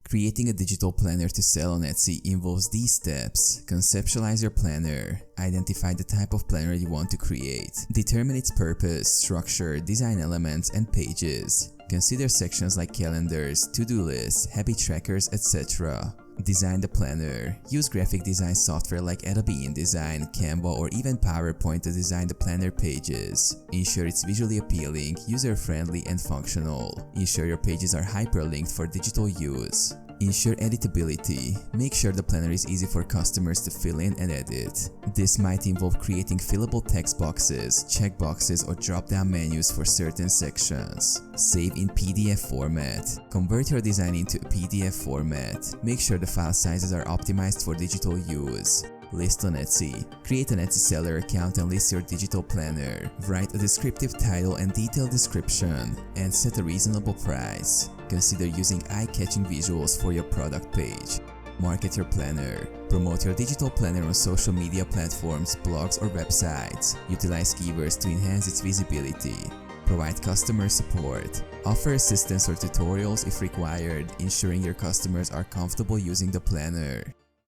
Creating a digital planner to sell on Etsy involves these steps. Conceptualize your planner. Identify the type of planner you want to create. Determine its purpose, structure, design elements, and pages. Consider sections like calendars, to-do lists, habit trackers, etc. Design the planner. Use graphic design software like Adobe InDesign, Canva, or even PowerPoint to design the planner pages. Ensure it's visually appealing, user-friendly, and functional. Ensure your pages are hyperlinked for digital use. Ensure editability. Make sure the planner is easy for customers to fill in and edit. This might involve creating fillable text boxes, checkboxes, or drop-down menus for certain sections. Save in PDF format. Convert your design into a PDF format. Make sure the file sizes are optimized for digital use. List on Etsy. Create an Etsy seller account and list your digital planner. Write a descriptive title and detailed description, and set a reasonable price. Consider using eye-catching visuals for your product page. Market your planner. Promote your digital planner on social media platforms, blogs, or websites. Utilize keywords to enhance its visibility. Provide customer support. Offer assistance or tutorials if required, ensuring your customers are comfortable using the planner.